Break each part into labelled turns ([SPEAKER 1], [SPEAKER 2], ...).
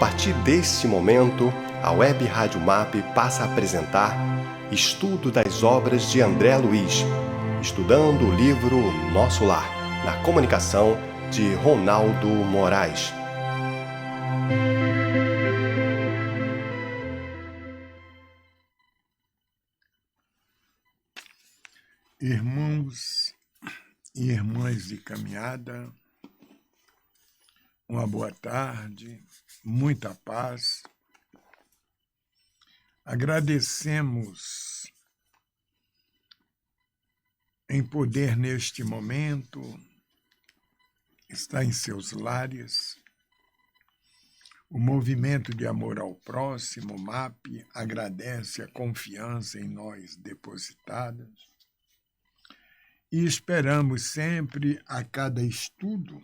[SPEAKER 1] partir deste momento, a Web Rádio MAP passa a apresentar Estudo das obras de André Luiz, estudando o livro Nosso Lar, na comunicação de Ronaldo Moraes.
[SPEAKER 2] Irmãos e irmãs de caminhada, uma boa tarde, muita paz. Agradecemos em poder neste momento estar em seus lares. O movimento de amor ao próximo, MAP, agradece a confiança em nós depositada. E esperamos sempre, a cada estudo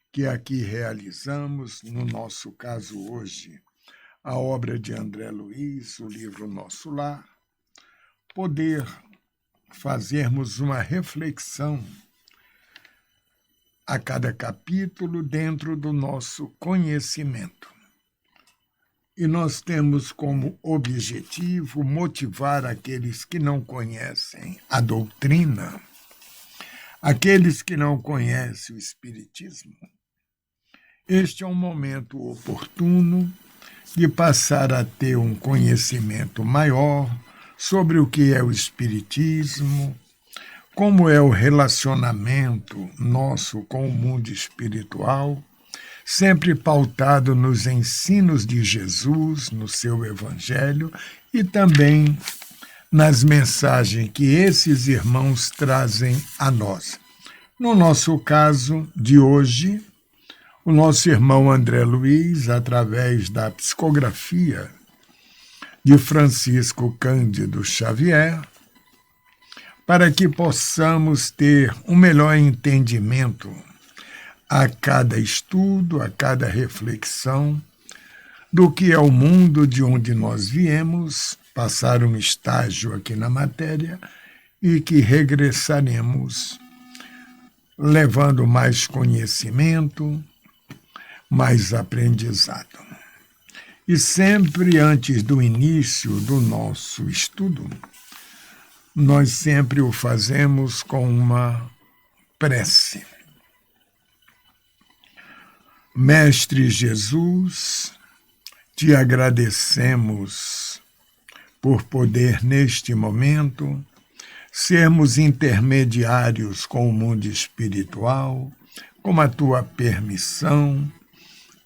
[SPEAKER 2] que aqui realizamos, no nosso caso hoje, a obra de André Luiz, o livro Nosso Lar, poder fazermos uma reflexão a cada capítulo dentro do nosso conhecimento. E nós temos como objetivo motivar aqueles que não conhecem a doutrina, aqueles que não conhecem o Espiritismo. Este é um momento oportuno de passar a ter um conhecimento maior sobre o que é o Espiritismo, como é o relacionamento nosso com o mundo espiritual, sempre pautado nos ensinos de Jesus, no seu Evangelho, e também nas mensagens que esses irmãos trazem a nós. No nosso caso de hoje, o nosso irmão André Luiz, através da psicografia de Francisco Cândido Xavier, para que possamos ter um melhor entendimento a cada estudo, a cada reflexão do que é o mundo de onde nós viemos, passar um estágio aqui na matéria e que regressaremos levando mais conhecimento, mais aprendizado. E sempre antes do início do nosso estudo, nós sempre o fazemos com uma prece. Mestre Jesus, te agradecemos por poder, neste momento, sermos intermediários com o mundo espiritual, com a tua permissão.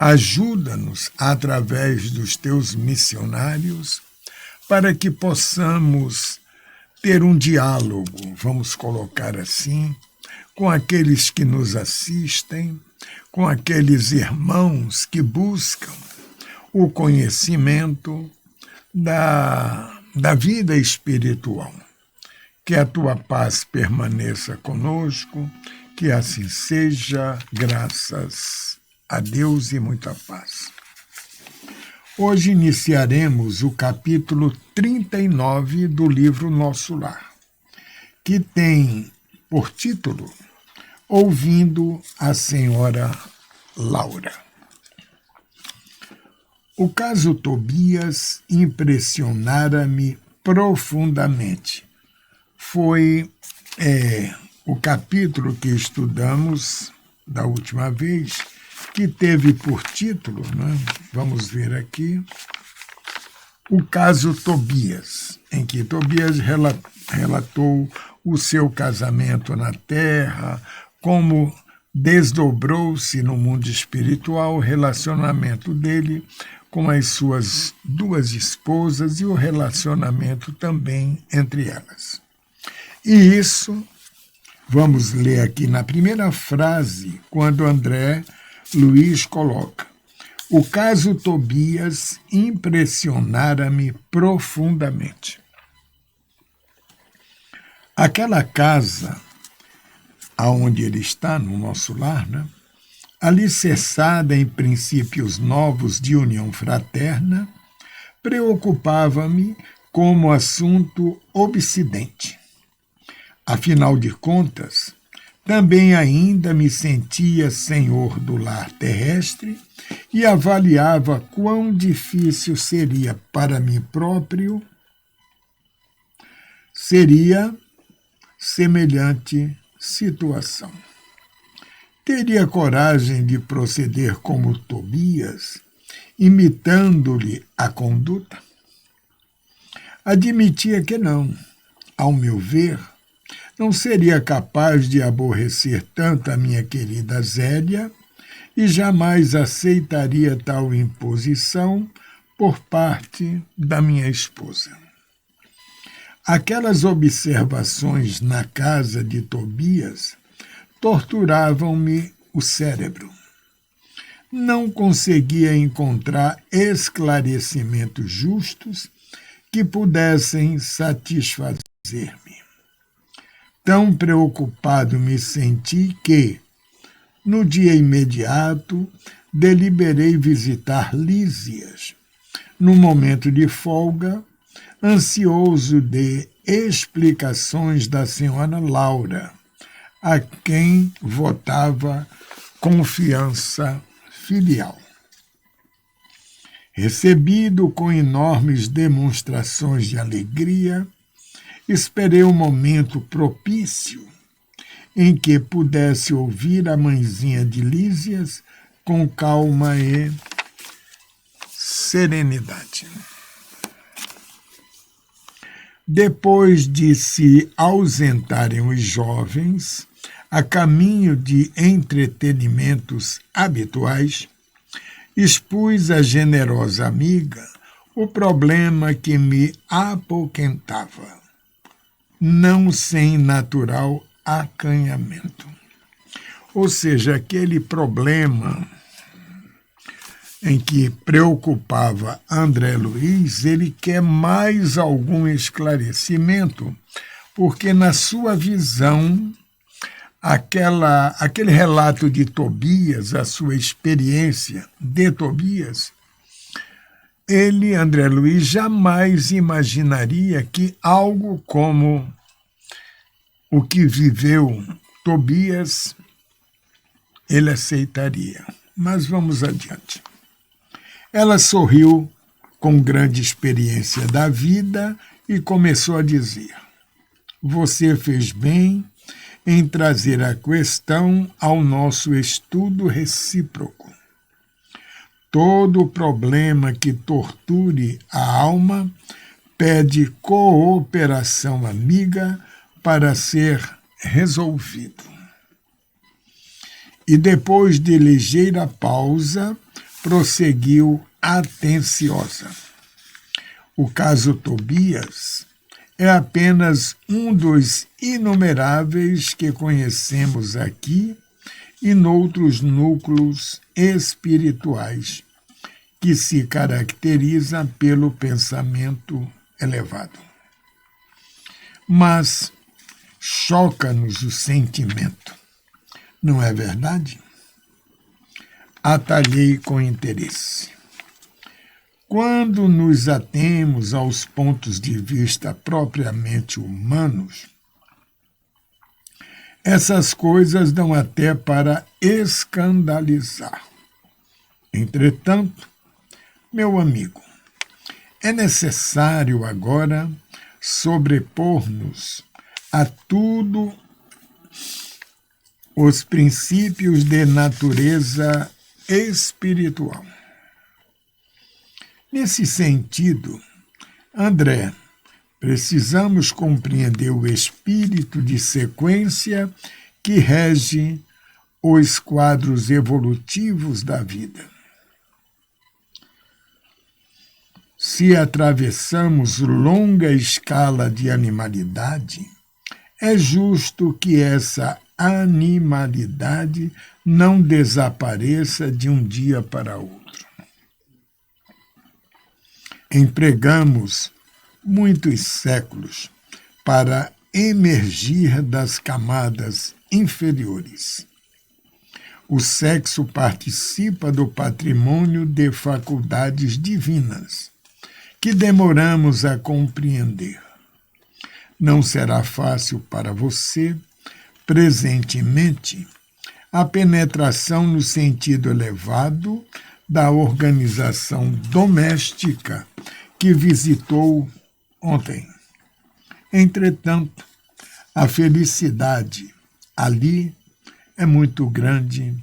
[SPEAKER 2] Ajuda-nos, através dos teus missionários, para que possamos ter um diálogo, vamos colocar assim, com aqueles que nos assistem, com aqueles irmãos que buscam o conhecimento da vida espiritual. Que a tua paz permaneça conosco, que assim seja, graças a Deus e muita paz. Hoje iniciaremos o capítulo 39 do livro Nosso Lar, que tem por título Ouvindo a Senhora Laura. O caso Tobias impressionara-me profundamente. Foi o capítulo que estudamos da última vez, que teve por título, né? Vamos ver aqui, o caso Tobias, em que Tobias relatou o seu casamento na terra, como desdobrou-se no mundo espiritual o relacionamento dele com as suas duas esposas e o relacionamento também entre elas. E isso, vamos ler aqui na primeira frase, quando André Luiz coloca: o caso Tobias impressionara-me profundamente. Aquela casa aonde ele está, no Nosso Lar, né? Alicerçada em princípios novos de união fraterna, preocupava-me como assunto obsidente. Afinal de contas, Também ainda me sentia senhor do lar terrestre e avaliava quão difícil seria para mim próprio semelhante situação. Teria coragem de proceder como Tobias, imitando-lhe a conduta? Admitia que não. Ao meu ver, não seria capaz de aborrecer tanto a minha querida Zélia e jamais aceitaria tal imposição por parte da minha esposa. Aquelas observações na casa de Tobias torturavam-me o cérebro. Não conseguia encontrar esclarecimentos justos que pudessem satisfazer-me. Tão preocupado me senti que, no dia imediato, deliberei visitar Lísias. No momento de folga, ansioso de explicações da senhora Laura, a quem votava confiança filial. Recebido com enormes demonstrações de alegria, esperei um momento propício em que pudesse ouvir a mãezinha de Lísias com calma e serenidade. Depois de se ausentarem os jovens, a caminho de entretenimentos habituais, expus à generosa amiga o problema que me apoquentava, não sem natural acanhamento. Ou seja, aquele problema em que preocupava André Luiz, ele quer mais algum esclarecimento, porque na sua visão, aquele relato de Tobias, a sua experiência de Tobias, ele, André Luiz, jamais imaginaria que algo como o que viveu Tobias, ele aceitaria. Mas vamos adiante. Ela sorriu com grande experiência da vida e começou a dizer: você fez bem em trazer a questão ao nosso estudo recíproco. Todo problema que torture a alma pede cooperação amiga para ser resolvido. E depois de ligeira pausa, prosseguiu atenciosa. O caso Tobias é apenas um dos inumeráveis que conhecemos aqui e noutros núcleos espirituais que se caracteriza pelo pensamento elevado. Mas choca-nos o sentimento, não é verdade? Atalhei com interesse. Quando nos atemos aos pontos de vista propriamente humanos, essas coisas dão até para escandalizar. Entretanto, meu amigo, é necessário agora sobrepor-nos a tudo os princípios de natureza espiritual. Nesse sentido, André, precisamos compreender o espírito de sequência que rege os quadros evolutivos da vida. Se atravessamos longa escala de animalidade, é justo que essa animalidade não desapareça de um dia para outro. Empregamos muitos séculos para emergir das camadas inferiores. O sexo participa do patrimônio de faculdades divinas, que demoramos a compreender. Não será fácil para você presentemente a penetração no sentido elevado da organização doméstica que visitou ontem. Entretanto, a felicidade ali é muito grande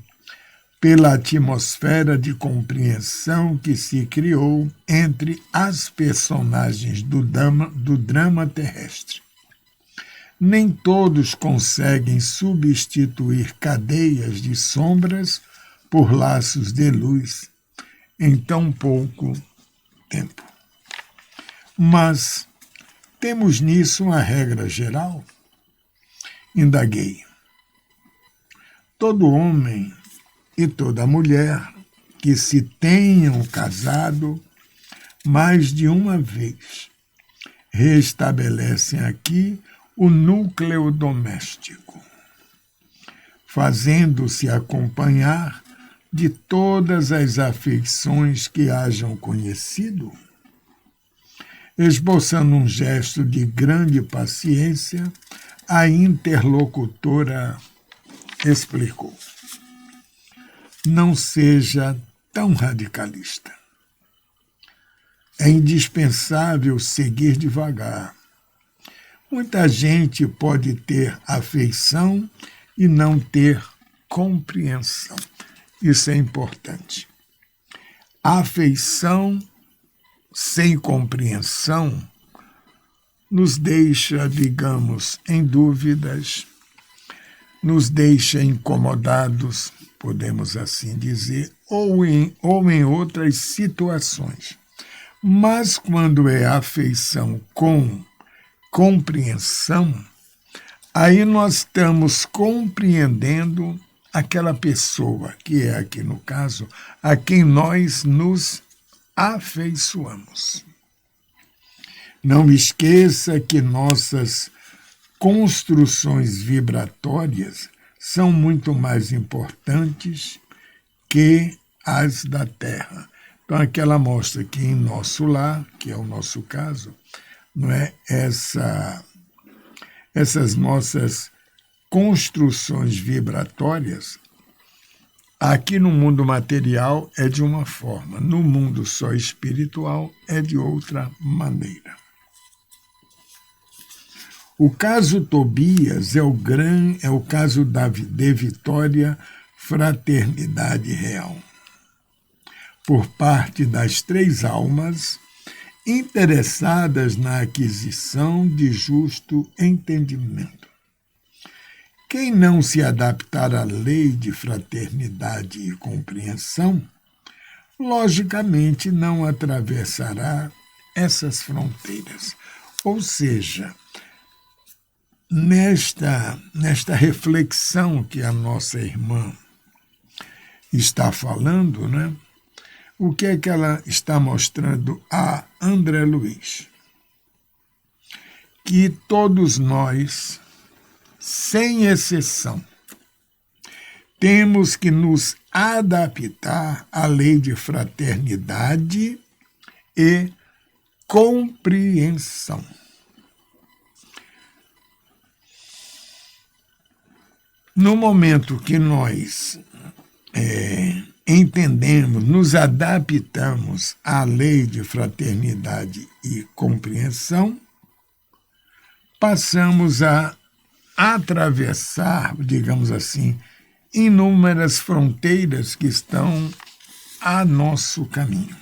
[SPEAKER 2] pela atmosfera de compreensão que se criou entre as personagens do drama terrestre. Nem todos conseguem substituir cadeias de sombras por laços de luz em tão pouco tempo. Mas temos nisso uma regra geral? Indaguei. Todo homem e toda mulher que se tenham casado mais de uma vez restabelecem aqui o núcleo doméstico, fazendo-se acompanhar de todas as afeições que hajam conhecido. Esboçando um gesto de grande paciência, a interlocutora explicou. Não seja tão radicalista. É indispensável seguir devagar. Muita gente pode ter afeição e não ter compreensão. Isso é importante. A afeição sem compreensão nos deixa, digamos, em dúvidas, nos deixa incomodados, podemos assim dizer, ou em outras situações. Mas quando é afeição com compreensão, aí nós estamos compreendendo aquela pessoa, que é aqui no caso, a quem nós nos afeiçoamos. Não esqueça que nossas construções vibratórias são muito mais importantes que as da Terra. Então, aquela mostra que em nosso lar, que é o nosso caso, não é essas nossas construções vibratórias, aqui no mundo material é de uma forma, no mundo só espiritual é de outra maneira. O caso Tobias é o caso de Vitória Fraternidade Real, por parte das 3 almas interessadas na aquisição de justo entendimento. Quem não se adaptar à lei de fraternidade e compreensão, logicamente não atravessará essas fronteiras. Ou seja, nesta reflexão que a nossa irmã está falando, né? O que é que ela está mostrando a André Luiz? Que todos nós, sem exceção, temos que nos adaptar à lei de fraternidade e compreensão. No momento que nós entendemos, nos adaptamos à lei de fraternidade e compreensão, passamos a atravessar, digamos assim, inúmeras fronteiras que estão a nosso caminho,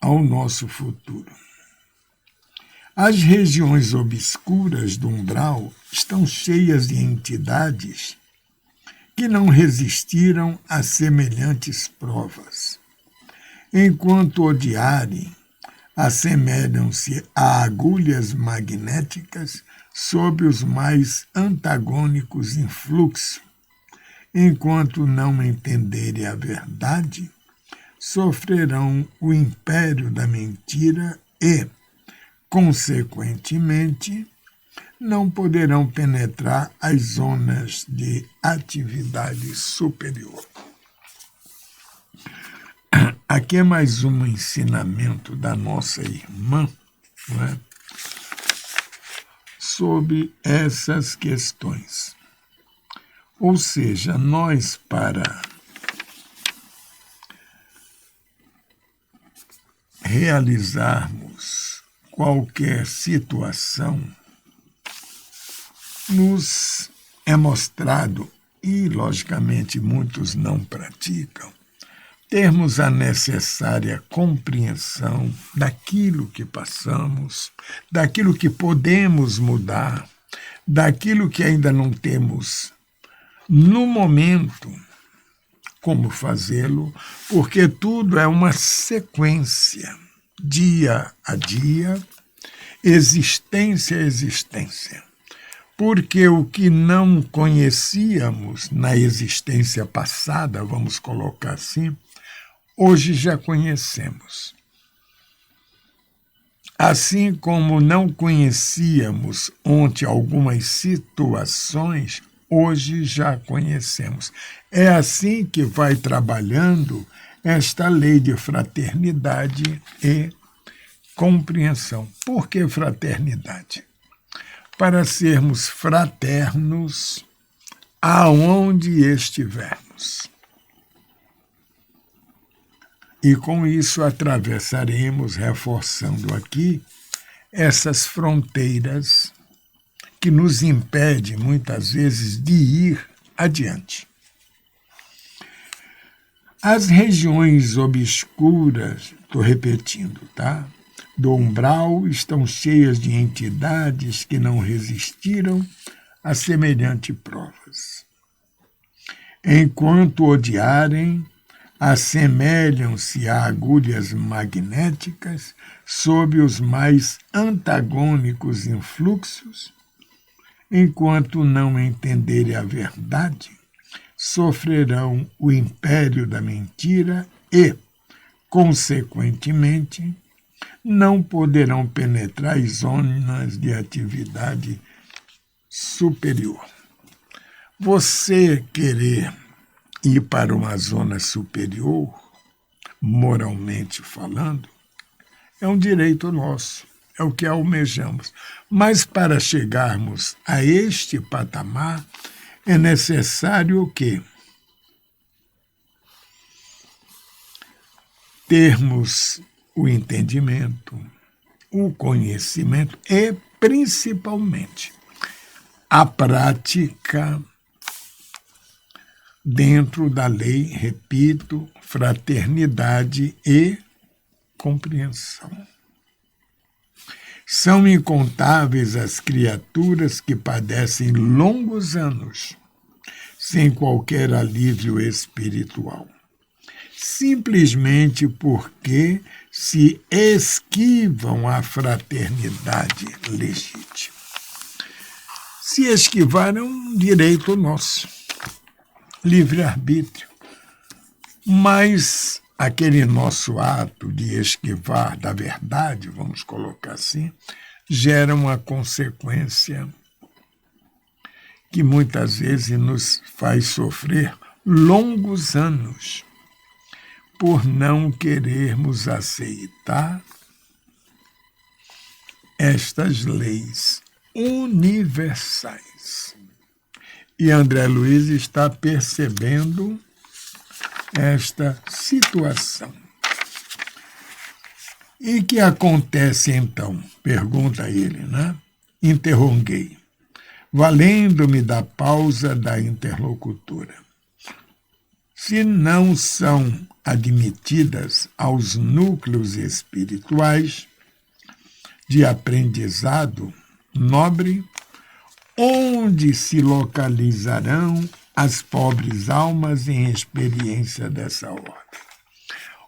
[SPEAKER 2] ao nosso futuro. As regiões obscuras do umbral estão cheias de entidades que não resistiram a semelhantes provas. Enquanto odiarem, assemelham-se a agulhas magnéticas sob os mais antagônicos influxos. Enquanto não entenderem a verdade, sofrerão o império da mentira e, consequentemente, não poderão penetrar as zonas de atividade superior. Aqui é mais um ensinamento da nossa irmã, não é? sobre essas questões. Ou seja, nós, para realizarmos qualquer situação, nos é mostrado, e logicamente muitos não praticam, termos a necessária compreensão daquilo que passamos, daquilo que podemos mudar, daquilo que ainda não temos no momento como fazê-lo, porque tudo é uma sequência, dia a dia, existência a existência. Porque o que não conhecíamos na existência passada, vamos colocar assim, hoje já conhecemos. Assim como não conhecíamos ontem algumas situações, hoje já conhecemos. É assim que vai trabalhando esta lei de fraternidade e compreensão. Por que fraternidade? Para sermos fraternos aonde estivermos. E com isso atravessaremos, reforçando aqui, essas fronteiras que nos impedem, muitas vezes, de ir adiante. As regiões obscuras, estou repetindo, tá? Do umbral estão cheias de entidades que não resistiram a semelhantes provas. Enquanto odiarem, assemelham-se a agulhas magnéticas sob os mais antagônicos influxos, enquanto não entenderem a verdade, sofrerão o império da mentira e, consequentemente, não poderão penetrar as zonas de atividade superior. Você querer ir para uma zona superior, moralmente falando, é um direito nosso, é o que almejamos. Mas para chegarmos a este patamar, é necessário o quê? Termos o entendimento, o conhecimento e, principalmente, a prática dentro da lei, repito, fraternidade e compreensão. São incontáveis as criaturas que padecem longos anos sem qualquer alívio espiritual, simplesmente porque se esquivam à fraternidade legítima. Se esquivar é um direito nosso, livre-arbítrio. Mas aquele nosso ato de esquivar da verdade, vamos colocar assim, gera uma consequência que muitas vezes nos faz sofrer longos anos por não querermos aceitar estas leis universais. E André Luiz está percebendo esta situação. E que acontece então? Pergunta ele, né? Interroguei, valendo-me da pausa da interlocutora. Se não são admitidas aos núcleos espirituais de aprendizado nobre, onde se localizarão as pobres almas em experiência dessa ordem.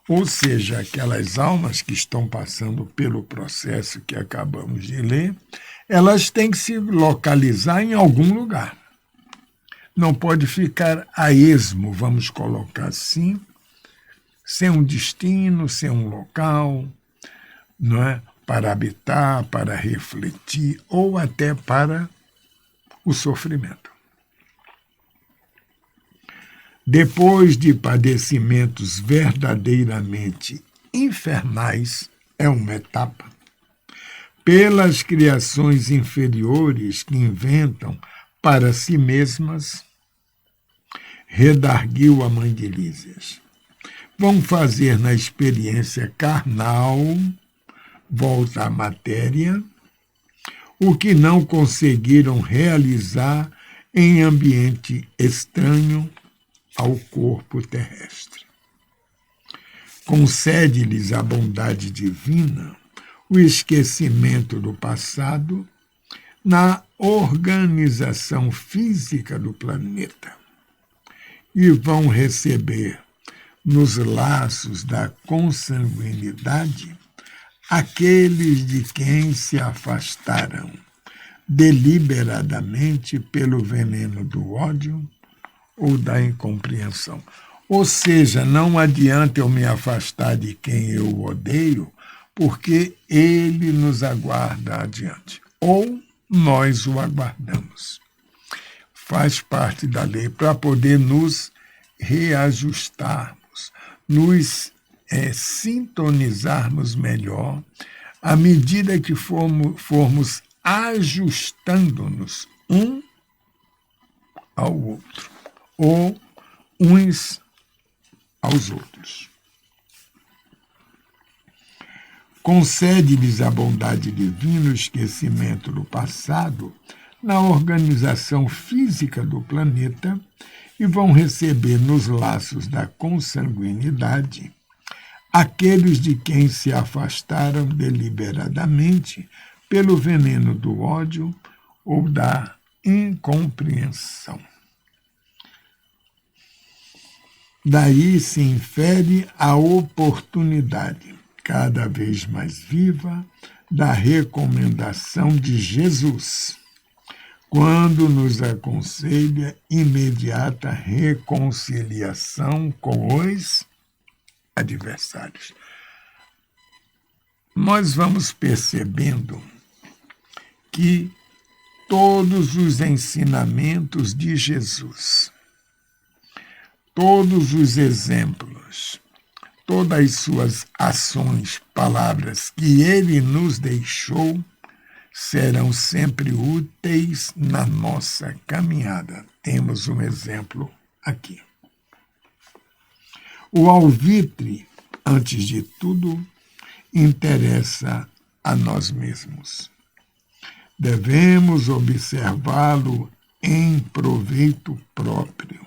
[SPEAKER 2] Ou seja, aquelas almas que estão passando pelo processo que acabamos de ler, elas têm que se localizar em algum lugar. Não pode ficar a esmo, vamos colocar assim, sem um destino, sem um local, não é? Para habitar, para refletir ou até para o sofrimento. Depois de padecimentos verdadeiramente infernais, é uma etapa, pelas criações inferiores que inventam para si mesmas, redarguiu a mãe de Lísias. Vão fazer na experiência carnal, volta à matéria, o que não conseguiram realizar em ambiente estranho ao corpo terrestre. Concede-lhes a bondade divina o esquecimento do passado na organização física do planeta e vão receber nos laços da consanguinidade aqueles de quem se afastaram deliberadamente pelo veneno do ódio ou da incompreensão. Ou seja, não adianta eu me afastar de quem eu odeio, porque ele nos aguarda adiante. Ou nós o aguardamos. Faz parte da lei para poder nos reajustarmos, nos sintonizarmos melhor à medida que formos ajustando-nos um ao outro, ou uns aos outros. Concede-lhes a bondade divina o esquecimento do passado na organização física do planeta e vão receber nos laços da consanguinidade aqueles de quem se afastaram deliberadamente pelo veneno do ódio ou da incompreensão. Daí se infere a oportunidade, cada vez mais viva, da recomendação de Jesus, quando nos aconselha imediata reconciliação com os adversários. Nós vamos percebendo que todos os ensinamentos de Jesus, todos os exemplos, todas as suas ações, palavras que ele nos deixou, serão sempre úteis na nossa caminhada. Temos um exemplo aqui. O alvitre, antes de tudo, interessa a nós mesmos. Devemos observá-lo em proveito próprio.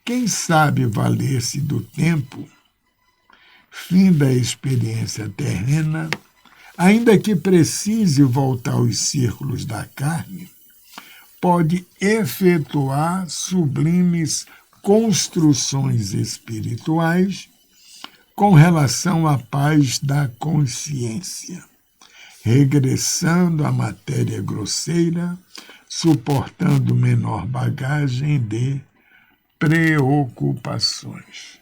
[SPEAKER 2] Quem sabe valer-se do tempo, fim da experiência terrena, ainda que precise voltar aos círculos da carne, pode efetuar sublimes construções espirituais com relação à paz da consciência, regressando à matéria grosseira, suportando menor bagagem de preocupações.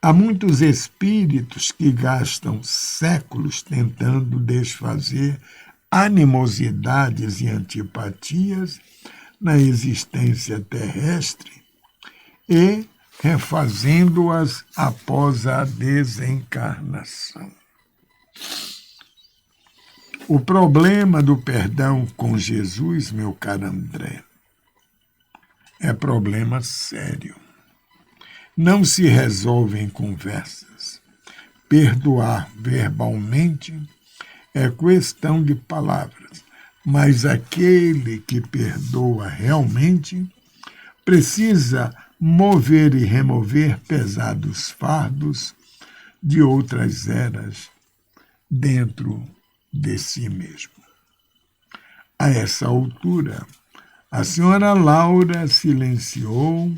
[SPEAKER 2] Há muitos espíritos que gastam séculos tentando desfazer animosidades e antipatias na existência terrestre e refazendo-as após a desencarnação. O problema do perdão com Jesus, meu caro André, é problema sério. Não se resolve em conversas. Perdoar verbalmente é questão de palavras, mas aquele que perdoa realmente precisa mover e remover pesados fardos de outras eras dentro de si mesmo. A essa altura, a senhora Laura silenciou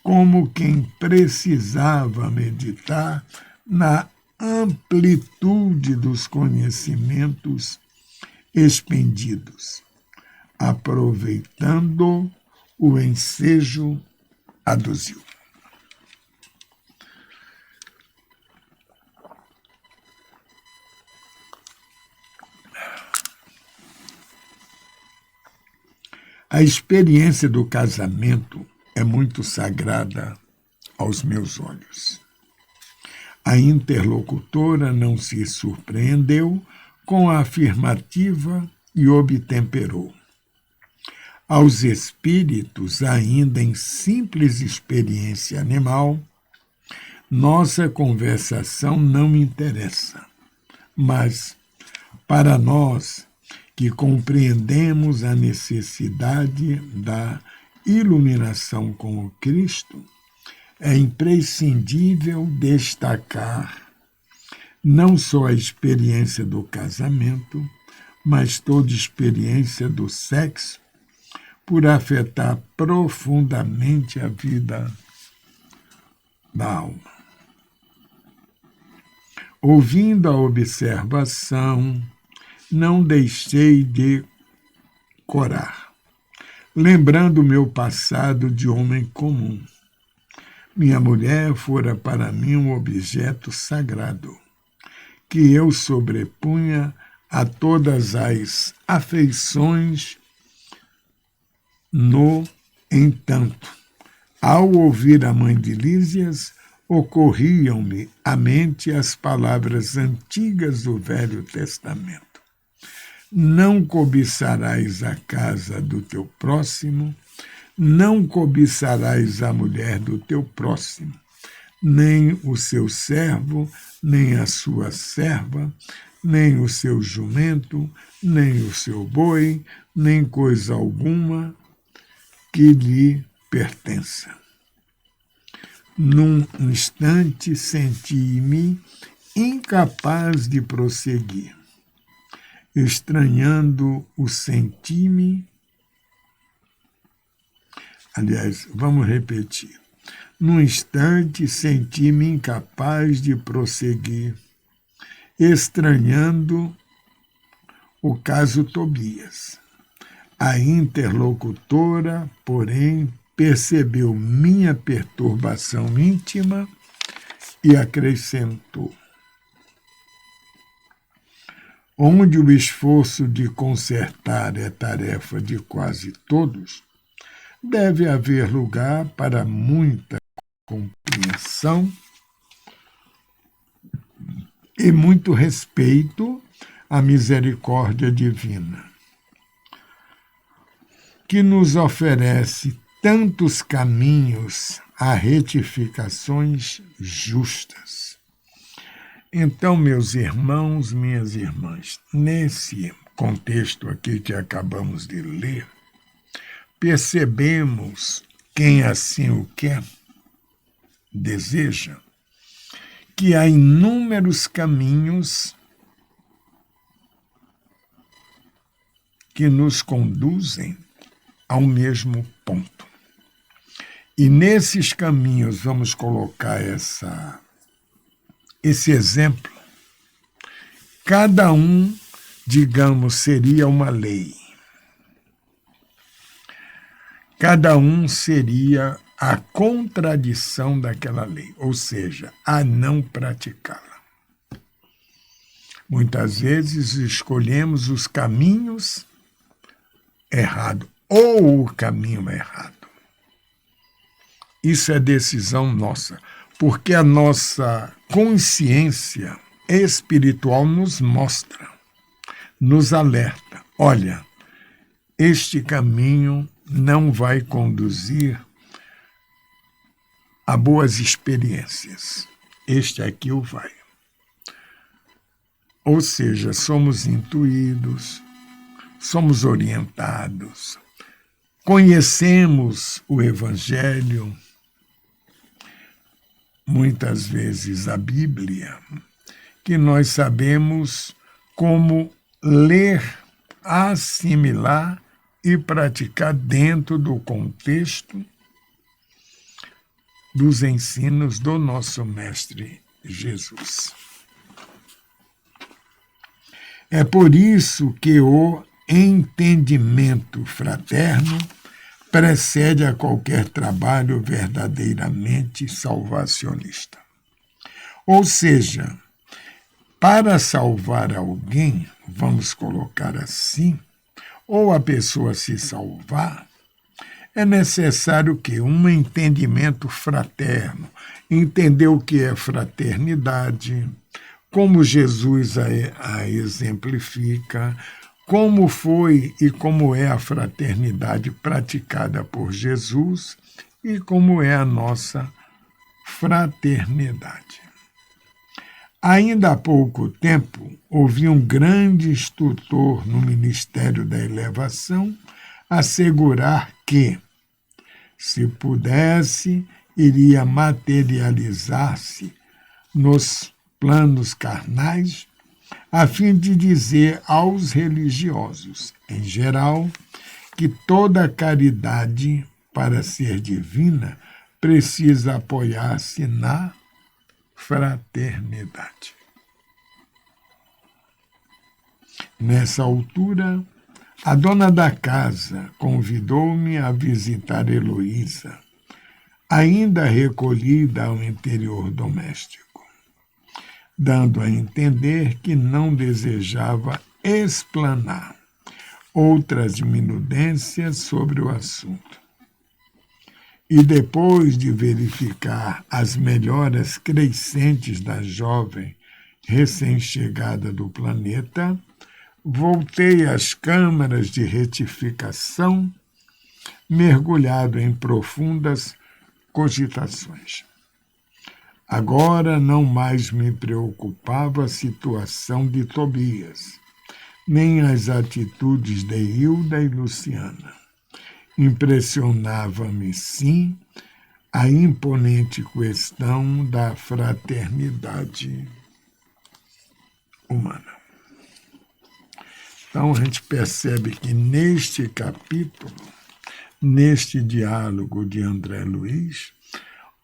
[SPEAKER 2] como quem precisava meditar na amplitude dos conhecimentos expendidos, aproveitando o ensejo, aduziu. A experiência do casamento é muito sagrada aos meus olhos. A interlocutora não se surpreendeu com a afirmativa e obtemperou. Aos espíritos, ainda em simples experiência animal, nossa conversação não interessa, mas para nós que compreendemos a necessidade da iluminação com o Cristo, é imprescindível destacar não só a experiência do casamento, mas toda experiência do sexo, por afetar profundamente a vida da alma. Ouvindo a observação, não deixei de corar, lembrando o meu passado de homem comum. Minha mulher fora para mim um objeto sagrado, que eu sobrepunha a todas as afeições. No entanto, ao ouvir a mãe de Lísias, ocorriam-me à mente as palavras antigas do Velho Testamento. Não cobiçarás a casa do teu próximo, não cobiçarás a mulher do teu próximo, nem o seu servo, nem a sua serva, nem o seu jumento, nem o seu boi, nem coisa alguma que lhe pertença. Num instante senti-me incapaz de prosseguir, estranhando o senti-me. Aliás, vamos repetir. Num instante senti-me incapaz de prosseguir, estranhando o caso Tobias. A interlocutora, porém, percebeu minha perturbação íntima e acrescentou: onde o esforço de consertar é tarefa de quase todos, deve haver lugar para muita compreensão e muito respeito à misericórdia divina, que nos oferece tantos caminhos a retificações justas. Então, meus irmãos, minhas irmãs, nesse contexto aqui que acabamos de ler, percebemos, quem assim o quer, deseja, que há inúmeros caminhos que nos conduzem ao mesmo ponto. E nesses caminhos, vamos colocar esse exemplo, cada um, digamos, seria uma lei. Cada um seria a contradição daquela lei, ou seja, a não praticá-la. Muitas vezes escolhemos os caminhos errados, ou o caminho errado. Isso é decisão nossa, porque a nossa consciência espiritual nos mostra, nos alerta. Olha, este caminho não vai conduzir a boas experiências. Este aqui o vai. Ou seja, somos intuídos, somos orientados, conhecemos o Evangelho, muitas vezes a Bíblia, que nós sabemos como ler, assimilar e praticar dentro do contexto dos ensinos do nosso Mestre Jesus. É por isso que o entendimento fraterno precede a qualquer trabalho verdadeiramente salvacionista. Ou seja, para salvar alguém, vamos colocar assim, ou a pessoa se salvar, é necessário que um entendimento fraterno, entender o que é fraternidade, como Jesus a exemplifica, como foi e como é a fraternidade praticada por Jesus e como é a nossa fraternidade. Ainda há pouco tempo, ouvi um grande instrutor no Ministério da Elevação assegurar que, se pudesse, iria materializar-se nos planos carnais, a fim de dizer aos religiosos, em geral, que toda caridade, para ser divina, precisa apoiar-se na fraternidade. Nessa altura, a dona da casa convidou-me a visitar Heloísa, ainda recolhida ao interior doméstico, dando a entender que não desejava explanar outras minudências sobre o assunto. E depois de verificar as melhoras crescentes da jovem recém-chegada do planeta, voltei às câmaras de retificação, mergulhado em profundas cogitações. Agora não mais me preocupava a situação de Tobias, nem as atitudes de Hilda e Luciana. Impressionava-me, sim, a imponente questão da fraternidade humana. Então, a gente percebe que neste capítulo, neste diálogo de André Luiz,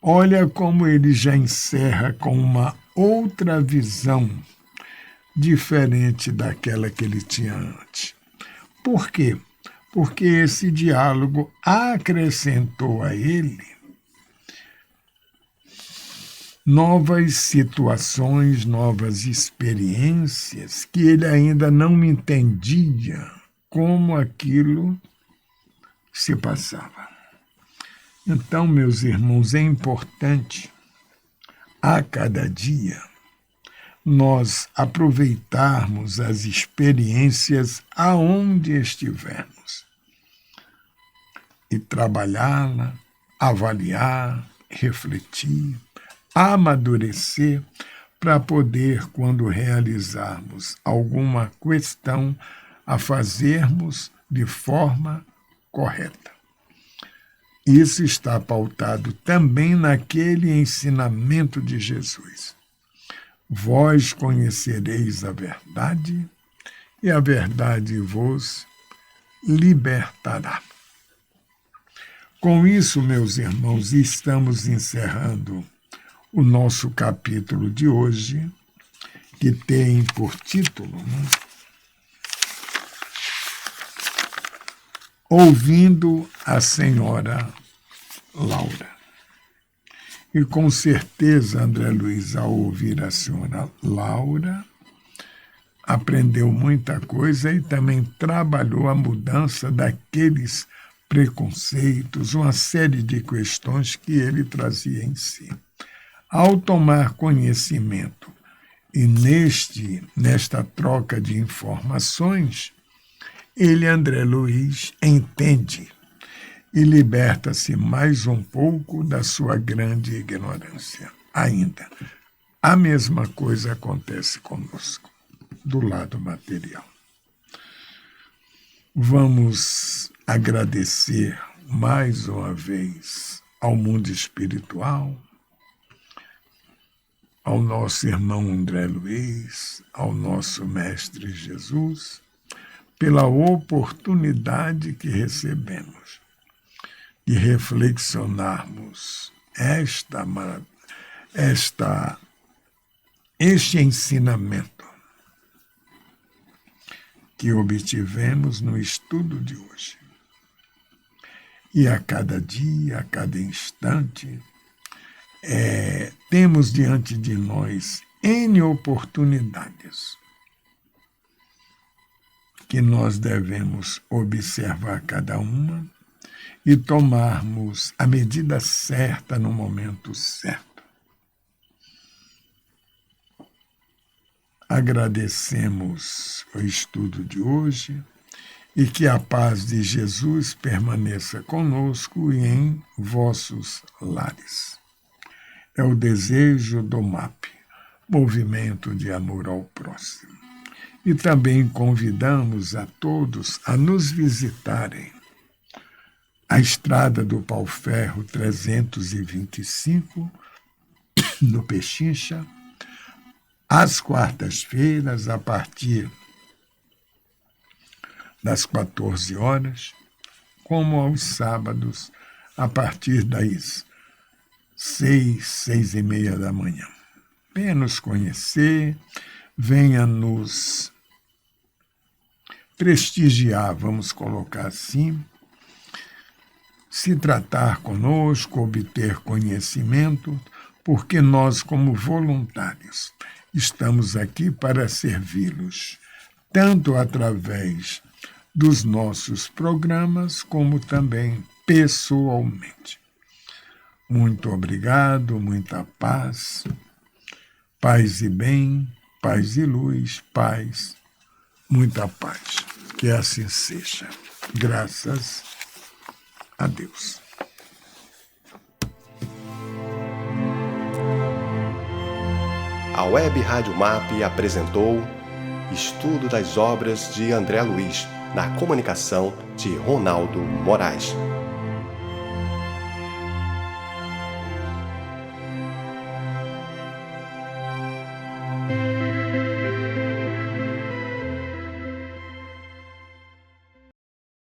[SPEAKER 2] olha como ele já encerra com uma outra visão diferente daquela que ele tinha antes. Por quê? Porque esse diálogo acrescentou a ele novas situações, novas experiências que ele ainda não entendia como aquilo se passava. Então, meus irmãos, é importante a cada dia nós aproveitarmos as experiências aonde estivermos e trabalhá-la, avaliar, refletir, amadurecer para poder, quando realizarmos alguma questão, a fazermos de forma correta. Isso está pautado também naquele ensinamento de Jesus. Vós conhecereis a verdade, e a verdade vos libertará. Com isso, meus irmãos, estamos encerrando o nosso capítulo de hoje, que tem por título, Ouvindo a Senhora Laura. E com certeza, André Luiz, ao ouvir a senhora Laura, aprendeu muita coisa e também trabalhou a mudança daqueles preconceitos, uma série de questões que ele trazia em si. Ao tomar conhecimento e nesta troca de informações, ele, André Luiz, entende e liberta-se mais um pouco da sua grande ignorância. Ainda, a mesma coisa acontece conosco, do lado material. Vamos agradecer mais uma vez ao mundo espiritual, ao nosso irmão André Luiz, ao nosso Mestre Jesus, pela oportunidade que recebemos de reflexionarmos este ensinamento que obtivemos no estudo de hoje. E a cada dia, a cada instante, temos diante de nós N oportunidades que nós devemos observar cada uma e tomarmos a medida certa no momento certo. Agradecemos o estudo de hoje e que a paz de Jesus permaneça conosco e em vossos lares. É o desejo do MAP, Movimento de Amor ao Próximo. E também convidamos a todos a nos visitarem a Estrada do Pau-Ferro 325, no Pechincha, às quartas-feiras, a partir das 14 horas, como aos sábados, a partir das 6h30 da manhã. Venha nos conhecer, venha nos prestigiar, vamos colocar assim, se tratar conosco, obter conhecimento, porque nós, como voluntários, estamos aqui para servi-los, tanto através dos nossos programas, como também pessoalmente. Muito obrigado, muita paz, paz e bem, paz e luz, paz, muita paz. Que assim seja. Graças a Deus.
[SPEAKER 1] A Web Rádio MAP apresentou Estudo das Obras de André Luiz, na comunicação de Ronaldo Moraes.